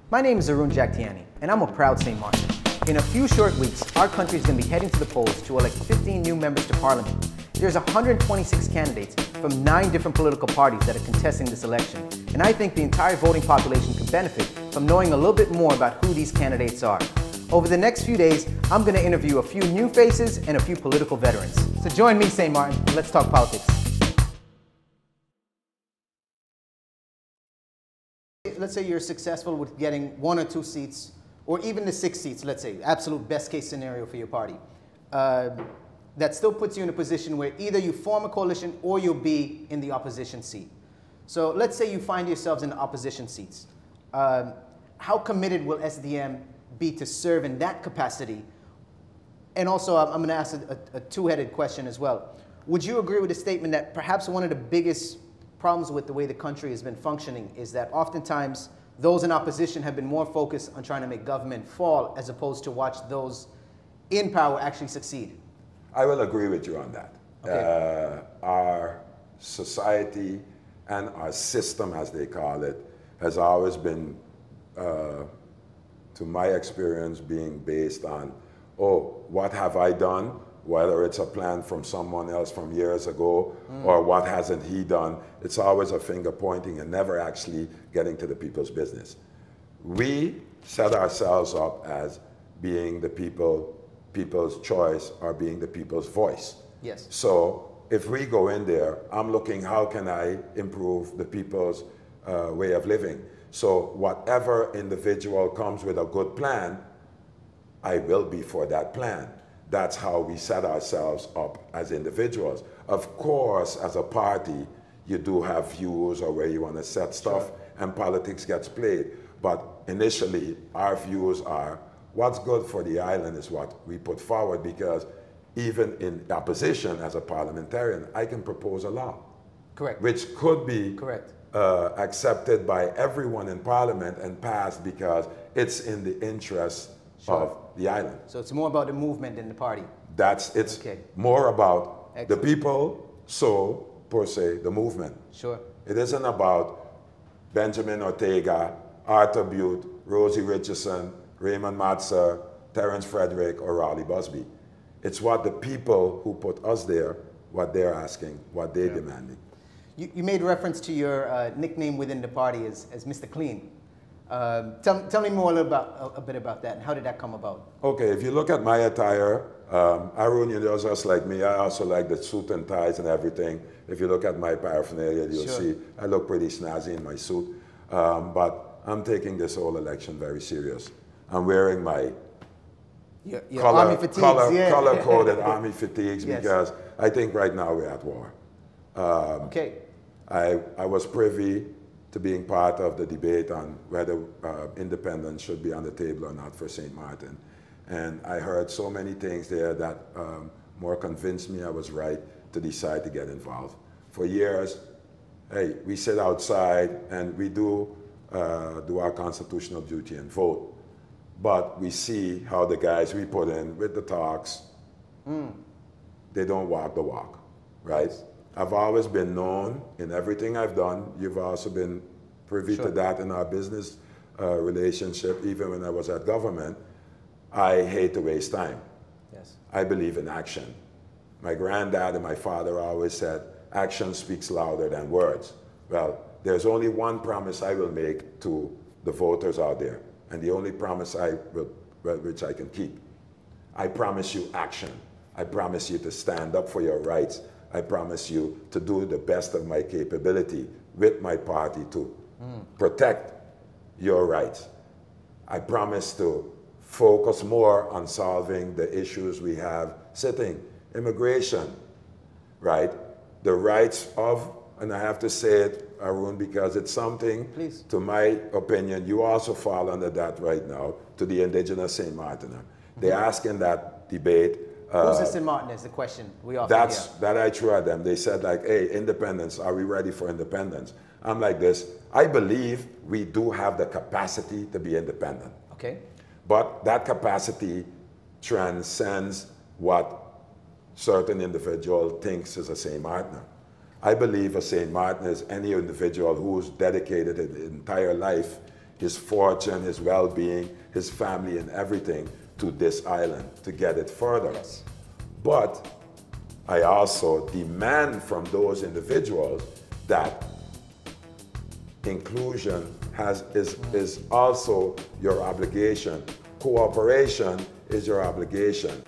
My name is Arun Jagtiani, and I'm a proud St. Maarten. In a few short weeks, our country is going to be heading to the polls to elect 15 new members to Parliament. There's 126 candidates from 9 different political parties that are contesting this election, and I think the entire voting population can benefit from knowing a little bit more about who these candidates are. Over the next few days, I'm going to interview a few new faces and a few political veterans. So join me, St. Maarten, and let's talk politics. Let's say you're successful with getting 1 or 2 seats, or even the 6 seats, let's say, absolute best case scenario for your party. That still puts you in a position where either you form a coalition or you'll be in the opposition seat. So let's say you find yourselves in the opposition seats. How committed will SDM be to serve in that capacity? And also, I'm going to ask a two-headed question as well. Would you agree with the statement that perhaps one of the biggest problems with the way the country has been functioning is that oftentimes those in opposition have been more focused on trying to make government fall as opposed to watch those in power actually succeed? I will agree with you on that. Okay. Our society and our system, as they call it, has always been, to my experience, being based on, oh, what have I done? Whether it's a plan from someone else from years ago or what hasn't he done. It's always a finger pointing and never actually getting to the people's business. We set ourselves up as being the people's choice or being the people's voice. Yes. So if we go in there, I'm looking how can I improve the people's way of living. So whatever individual comes with a good plan, I will be for that plan. That's how we set ourselves up as individuals. Of course, as a party, you do have views or where you want to set stuff, sure, and politics gets played. But initially, our views are what's good for the island is what we put forward, because even in opposition as a parliamentarian, I can propose a law. Correct. Which could be correct, accepted by everyone in Parliament and passed because it's in the interest, sure, of the island. So it's more about the movement than the party. It's okay, more about excellent, the people, so per se, the movement. Sure. It isn't about Benjamin Ortega, Arthur Bute, Rosie Richardson, Raymond Matser, Terence Frederick, or Raleigh Busby. It's what the people who put us there, what they're asking, what they're demanding. You made reference to your nickname within the party as Mr. Clean. Tell me more a bit about that, and how did that come about? Okay, if you look at my attire, Arun, you're just like me. I also like the suit and ties and everything. If you look at my paraphernalia, you'll sure, see I look pretty snazzy in my suit. But I'm taking this whole election very serious. I'm wearing my your army fatigues, color-coded army fatigues, yes, because I think right now we're at war. Okay. I was privy to being part of the debate on whether independence should be on the table or not for St. Maarten. And I heard so many things there that more convinced me I was right to decide to get involved. For years, hey, we sit outside and we do our constitutional duty and vote. But we see how the guys we put in with the talks, they don't walk the walk, right? Yes. I've always been known in everything I've done. You've also been privy, sure, to that in our business relationship, even when I was at government. I hate to waste time. Yes. I believe in action. My granddad and my father always said, action speaks louder than words. Well, there's only one promise I will make to the voters out there, and the only promise which I can keep. I promise you action. I promise you to stand up for your rights. I promise you to do the best of my capability with my party to protect your rights. I promise to focus more on solving the issues we have sitting. Immigration, right? The rights of, and I have to say it, Arun, because it's something, please, to my opinion, you also fall under that right now, to the indigenous St. Maartener. They ask in that debate, who's the St. Maarten is the question we often hear. That I threw at them. They said like, hey, independence, are we ready for independence? I'm like this, I believe we do have the capacity to be independent. Okay. But that capacity transcends what certain individual thinks is a St. Maartener. I believe a St. Maarten is any individual who's dedicated his entire life his fortune, his well-being, his family, and everything to this island to get it further. Yes. But I also demand from those individuals that inclusion is also your obligation. Cooperation is your obligation.